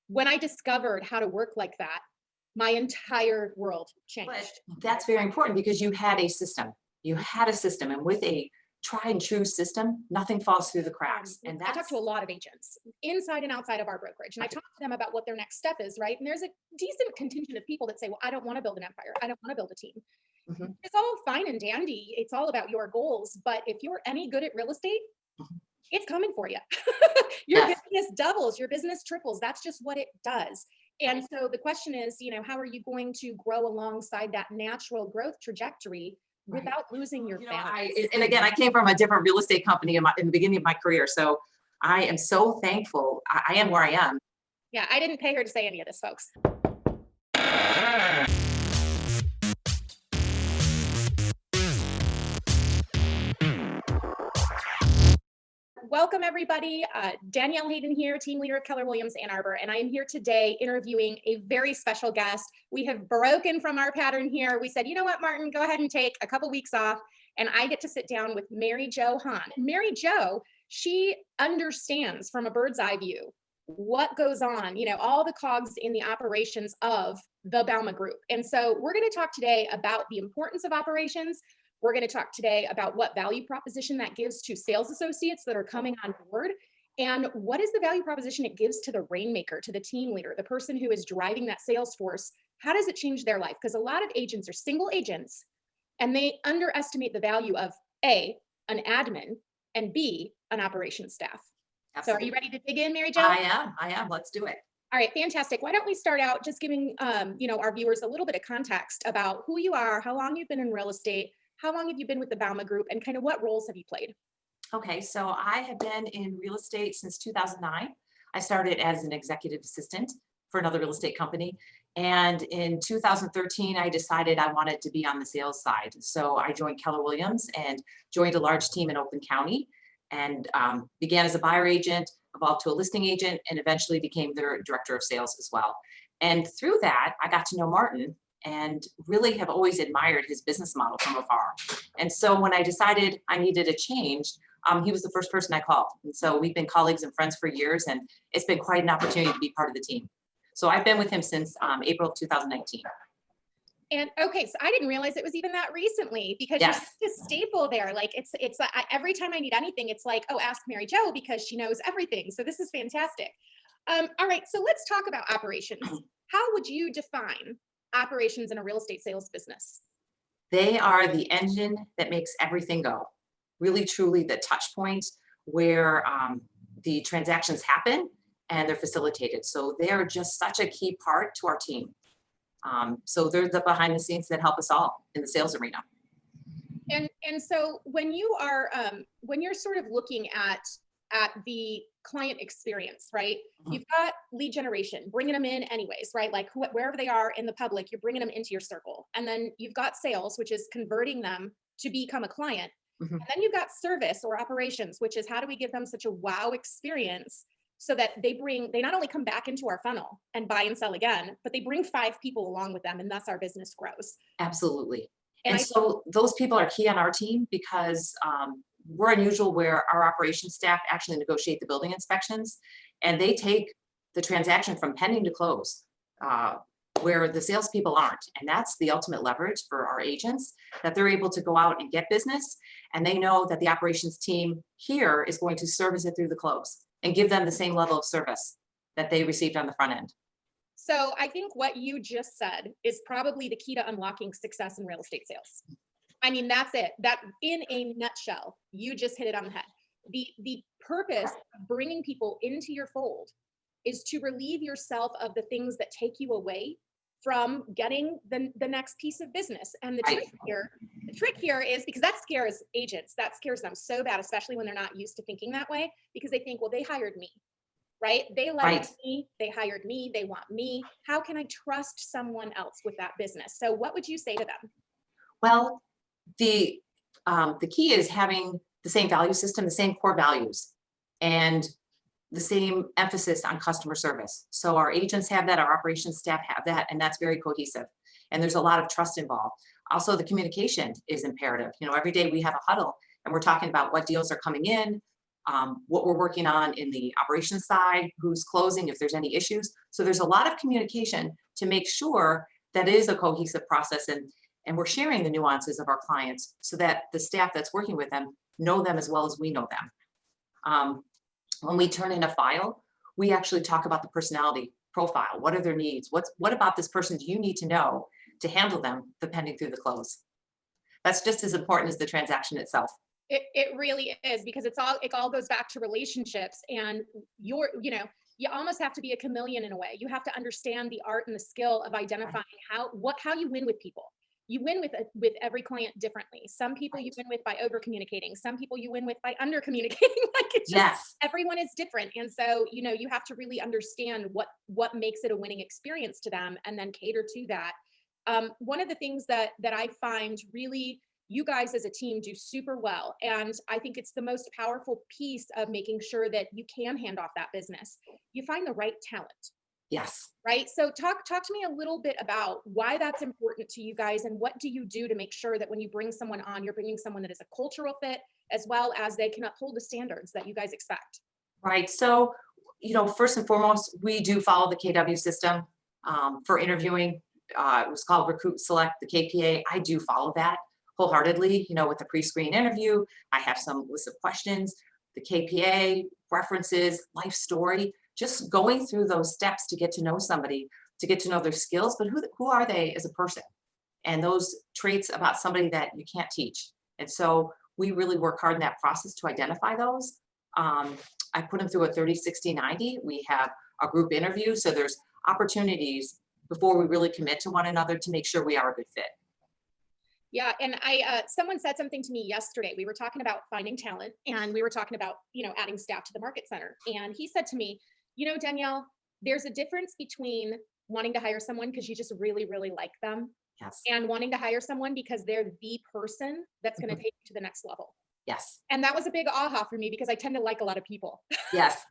when I discovered how to work like that, my entire world But changed. that's very important because you had a system. You had a system, and with a tried and true system, nothing falls through the cracks. And I talk to a that's lot of agents inside and outside of our brokerage, and I right. talk to them about what their next step is, right? And there's a decent contingent of people that say, well, I don't want to build an empire. I don't want to build a team. Mhm, It's all fine and dandy. It's all about your goals. But if you're any good at real estate, mhm. it's coming for you. Your Yes. business doubles, your business triples. That's just what it does. And Right. so the question is, how are you going to grow alongside that natural growth trajectory Right. without losing your balance? And again, I came from a different real estate company in the beginning of my career. So I am so thankful. I am where I am. Yeah, I didn't pay her to say any of this, folks. Welcome, everybody. Danielle Hayden here, team leader of Keller Williams Ann Arbor, and I am here today interviewing a very special guest. We have broken from our pattern here. We said, you know what, Martin, go ahead and take a couple weeks off, and I get to sit down with Mary Jo Hahn. Mary Jo, she understands from a bird's eye view what goes on, all the cogs in the operations of the Bouma Group. And so we're going to talk today about the importance of operations. We're going to talk today about what value proposition that gives to sales associates that are coming on board. And what is the value proposition it gives to the rainmaker, to the team leader, the person who is driving that sales force? How does it change their life? Because a lot of agents are single agents and they underestimate the value of A, an admin, and B, an operations staff. So are you Absolutely. ready to dig in, Mary Jo? I am. Let's do it. All right, fantastic. Why don't we start out just giving our viewers a little bit of context about who you are, how long you've been in real estate, how long have you been with the Bouma Group, and kind of what roles have you played? Okay, so I have been in real estate since 2009. I started as an executive assistant for another real estate company. And in 2013, I decided I wanted to be on the sales side. So I joined Keller Williams and joined a large team in Oakland County and began as a buyer agent, evolved to a listing agent, and eventually became their director of sales as well. And through that, I got to know Martin and really have always admired his business model from afar. And so when I decided I needed a change, he was the first person I called. And so we've been colleagues and friends for years, and it's been quite an opportunity to be part of the team. So I've been with him since April of 2019. And okay, so I didn't realize it was even that recently because you're such Yes. a staple there. Like every time I need anything, it's like, oh, ask Mary Jo because she knows everything. So this is fantastic. All right, so let's talk about operations. How would you define operations in a real estate sales business? They are the engine that makes everything go. Really, truly, the touch point where the transactions happen and they're facilitated. So they are just such a key part to our team. So they're the behind the scenes that help us all in the sales arena. And so when you're sort of looking at the client experience, right? Mhm. You've got lead generation, bringing them in anyways, right? Like wherever they are in the public, you're bringing them into your circle. And then you've got sales, which is converting them to become a client. Mhm. And then you've got service or operations, which is how do we give them such a wow experience so that they not only come back into our funnel and buy and sell again, but they bring five people along with them and thus our business grows. Absolutely. And And I so those people are key on our team because we're unusual where our operations staff actually negotiate the building inspections and they take the transaction from pending to close, uh, where the salespeople aren't. And that's the ultimate leverage for our agents that they're able to go out and get business. And they know that the operations team here is going to service it through the close and give them the same level of service that they received on the front end. So I think what you just said is probably the key to unlocking success in real estate sales. I mean, that's it. That in a nutshell, you just hit it on the head. The purpose of bringing people into your fold is to relieve yourself of the things that take you away from getting the next piece of business. And Right. the trick here is because that scares agents, that scares them so bad, especially when they're not used to thinking that way, because they think, well, they hired me, right? They Right. like me, they hired me, they want me. How can I trust someone else with that business? So what would you say to them? Well, the the key is having the same value system, the same core values, and the same emphasis on customer service. So our agents have that, our operations staff have that, and that's very cohesive. And there's a lot of trust involved. Also, the communication is imperative. You know, every day we have a huddle and we're talking about what deals are coming in, what we're working on in the operations side, who's closing, if there's any issues. So there's a lot of communication to make sure that it is a cohesive process, and we're sharing the nuances of our clients so that the staff that's working with them know them as well as we know them. When we turn in a file, we actually talk about the personality profile. What are their needs? What about this person do you need to know to handle them depending through the close? That's just as important as the transaction itself. It really is, because it all goes back to relationships, and you almost have to be a chameleon in a way. You have to understand the art and the skill of identifying how you win with people. You win with every client differently. Some people you win with by over communicating. Some people you win with by under communicating. Like, it's just, Yes. everyone is different. And so, you have to really understand what makes it a winning experience to them, and then cater to that. One of the things that I find really you guys as a team do super well, and I think it's the most powerful piece of making sure that you can hand off that business. You find the right talent. Yes. Right. So talk to me a little bit about why that's important to you guys, and what do you do to make sure that when you bring someone on, you're bringing someone that is a cultural fit, as well as they can uphold the standards that you guys expect. Right. So, first and foremost, we do follow the KW system for interviewing. It was called Recruit Select, the KPA. I do follow that wholeheartedly. With the pre-screen interview, I have some list of questions, the KPA, references, life story, just going through those steps to get to know somebody, to get to know their skills, but who are they as a person? And those traits about somebody that you can't teach. And so we really work hard in that process to identify those. I put them through a 30, 60, 90. We have a group interview. So there's opportunities before we really commit to one another to make sure we are a good fit. Yeah, and someone said something to me yesterday. We were talking about finding talent, and we were talking about, adding staff to the market center. And he said to me, Danielle, there's a difference between wanting to hire someone because you just really, really like them, Yes. and wanting to hire someone because they're the person that's going to take you to the next level. Yes. And that was a big aha for me, because I tend to like a lot of people. Yes.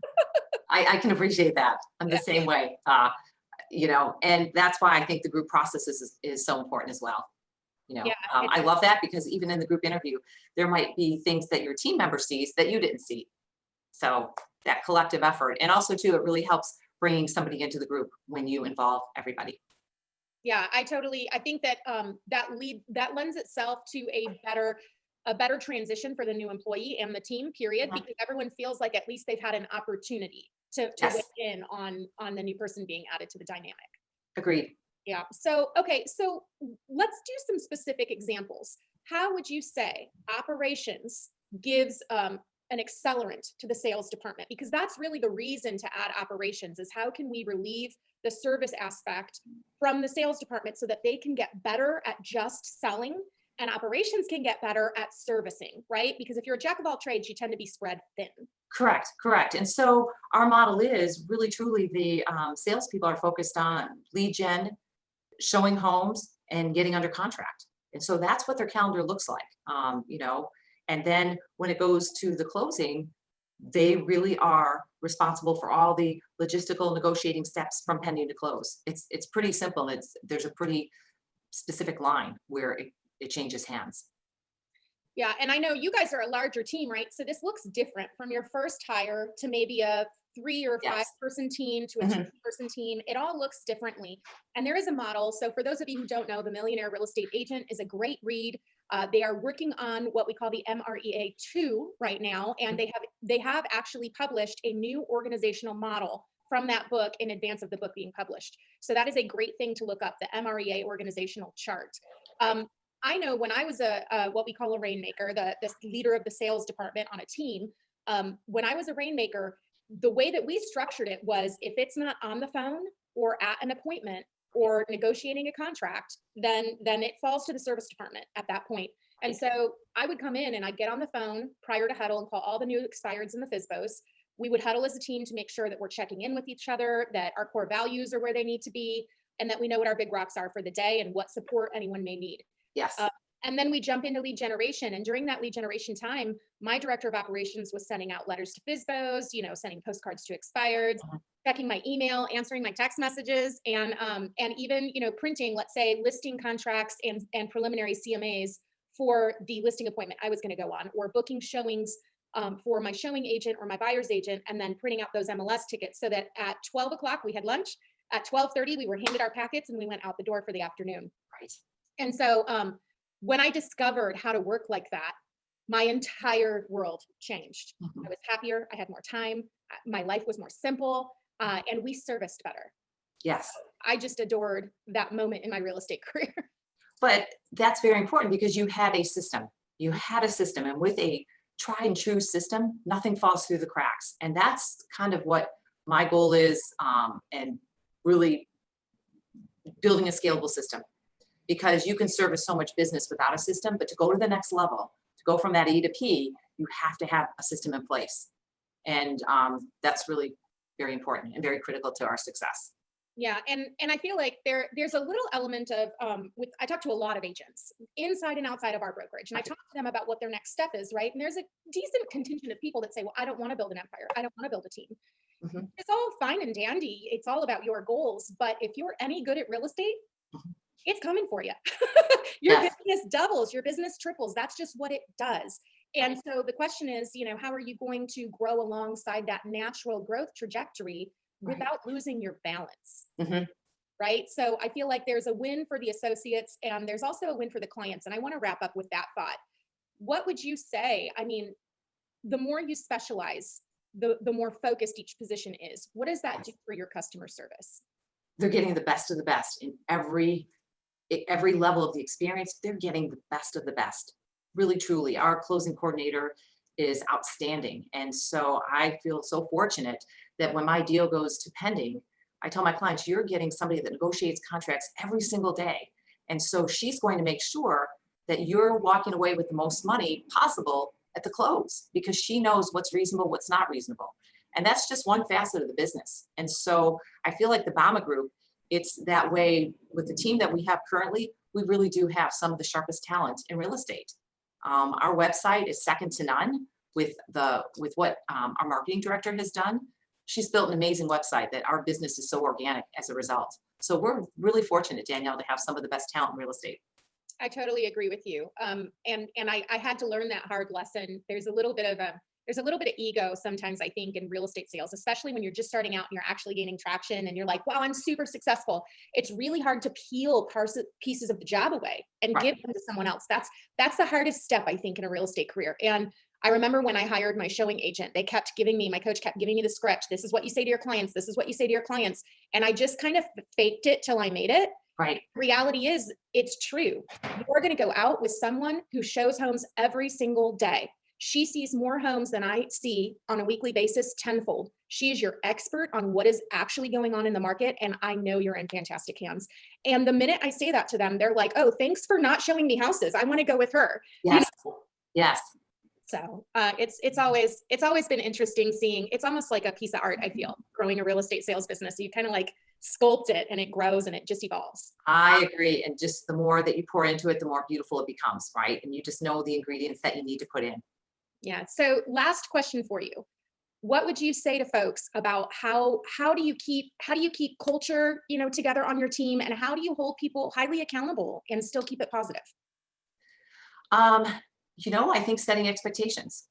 I can appreciate that. I'm the same way, and that's why I think the group process is so important as well. I love that, because even in the group interview, there might be things that your team member sees that you didn't see. So that collective effort, and also too, it really helps bringing somebody into the group when you involve everybody. Yeah, I think that that lends itself to a better transition for the new employee and the team, period, because everyone feels like at least they've had an opportunity to weigh in on the new person being added to the dynamic. Agreed. Yeah. So, okay. So let's do some specific examples. How would you say operations gives an accelerant to the sales department? Because that's really the reason to add operations, is how can we relieve the service aspect from the sales department so that they can get better at just selling, and operations can get better at servicing, right? Because if you're a jack of all trades, you tend to be spread thin. Correct. And so our model is really truly the salespeople are focused on lead gen, showing homes, and getting under contract. And so that's what their calendar looks like, and then when it goes to the closing, they really are responsible for all the logistical negotiating steps from pending to close. It's pretty simple. There's a pretty specific line where it changes hands. Yeah, and I know you guys are a larger team, right? So this looks different from your first hire to maybe a 3 or 5 person team to a 2-person team. It all looks differently. And there is a model. So for those of you who don't know, The Millionaire Real Estate Agent is a great read. They are working on what we call the MREA 2 right now. And they have actually published a new organizational model from that book in advance of the book being published. So that is a great thing to look up, the MREA organizational chart. I know when I was what we call a rainmaker, the leader of the sales department on a team, when I was a rainmaker, the way that we structured it was, if it's not on the phone or at an appointment or negotiating a contract, then it falls to the service department at that point. And so I would come in and I'd get on the phone prior to huddle and call all the new expireds and the FSBOs. We would huddle as a team to make sure that we're checking in with each other, that our core values are where they need to be, and that we know what our big rocks are for the day and what support anyone may need. Yes. And then we jump into lead generation. And during that lead generation time, my director of operations was sending out letters to FSBOs, sending postcards to expireds, checking my email, answering my text messages, and even, printing, let's say, listing contracts and preliminary CMAs for the listing appointment I was going to go on, or booking showings for my showing agent or my buyer's agent, and then printing out those MLS tickets so that at 12 o'clock we had lunch. At 12:30 we were handed our packets and we went out the door for the afternoon. Right. And so when I discovered how to work like that, my entire world changed. I was happier. I had more time. My life was more simple, and we serviced better. Yes. I just adored that moment in my real estate career. But that's very important because you had a system. You had a system, and with a tried and true system, nothing falls through the cracks. And that's kind of what my goal is, and really building a scalable system. Because you can service so much business without a system, but to go to the next level, to go from that E to P, you have to have a system in place. And that's really very important and very critical to our success. Yeah, and I feel like there's a little element of I talk to a lot of agents inside and outside of our brokerage, and I talk to them about what their next step is, right? And there's a decent contingent of people that say, well, I don't want to build an empire. I don't want to build a team. It's all fine and dandy. It's all about your goals. But if you're any good at real estate, it's coming for you. Your business doubles, your business triples. That's just what it does. And so the question is, how are you going to grow alongside that natural growth trajectory without losing your balance? Right? So I feel like there's a win for the associates and there's also a win for the clients. And I want to wrap up with that thought. What would you say? I mean, the more you specialize, the more focused each position is. What does that do for your customer service? They're getting the best of the best in every level of the experience. They're getting the best of the best. Really, truly, our closing coordinator is outstanding. And so I feel so fortunate that when my deal goes to pending, I tell my clients, you're getting somebody that negotiates contracts every single day. And so she's going to make sure that you're walking away with the most money possible at the close, because she knows what's reasonable, what's not reasonable. And that's just one facet of the business. And so I feel like the Bouma Group, it's that way with the team that we have currently. We really do have some of the sharpest talent in real estate. Our website is second to none with what our marketing director has done. She's built an amazing website that our business is so organic as a result. So we're really fortunate, Danielle, to have some of the best talent in real estate. I totally agree with you. And I had to learn that hard lesson. There's a little bit of ego sometimes, I think, in real estate sales, especially when you're just starting out and you're actually gaining traction and you're like, wow, I'm super successful. It's really hard to peel pieces of the job away and give them to someone else. That's the hardest step, I think, in a real estate career. And I remember when I hired my showing agent, my coach kept giving me the script. This is what you say to your clients. This is what you say to your clients. And I just kind of faked it till I made it. Right. Reality is, it's true. You're going to go out with someone who shows homes every single day. She sees more homes than I see on a weekly basis, tenfold. She is your expert on what is actually going on in the market. And I know you're in fantastic hands. And the minute I say that to them, they're like, oh, thanks for not showing me houses. I want to go with her. Yes. Yes. So it's always been interesting seeing. It's almost like a piece of art, I feel, growing a real estate sales business. So you kind of like sculpt it and it grows and it just evolves. I agree. And just the more that you pour into it, the more beautiful it becomes, right? And you just know the ingredients that you need to put in. Yeah. So last question for you. What would you say to folks about how do you keep culture, together on your team, and how do you hold people highly accountable and still keep it positive? I think setting expectations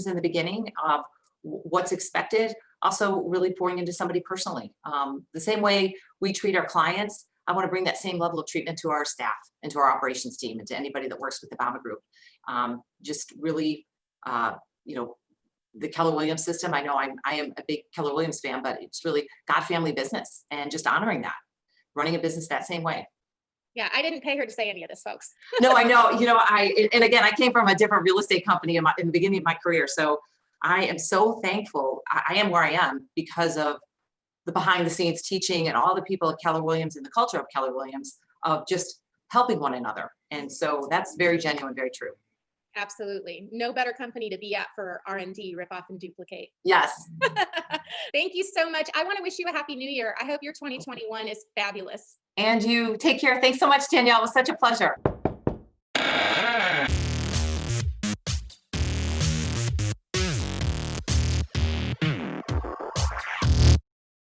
in the beginning of what's expected, also really pouring into somebody personally. The same way we treat our clients, I want to bring that same level of treatment to our staff and to our operations team and to anybody that works with the Bouma Group. Just really, the Keller Williams system. I know I am a big Keller Williams fan, but it's really God family business and just honoring that, running a business that same way. Yeah, I didn't pay her to say any of this, folks. No, I know. And again, I came from a different real estate company in the beginning of my career. So I am so thankful. I am where I am because of the behind the scenes teaching and all the people at Keller Williams and the culture of Keller Williams of just helping one another. And so that's very genuine, very true. Absolutely. No better company to be at for R&D, rip off and duplicate. Yes. Thank you so much. I want to wish you a happy new year. I hope your 2021 is fabulous. And you take care. Thanks so much, Danielle. It was such a pleasure.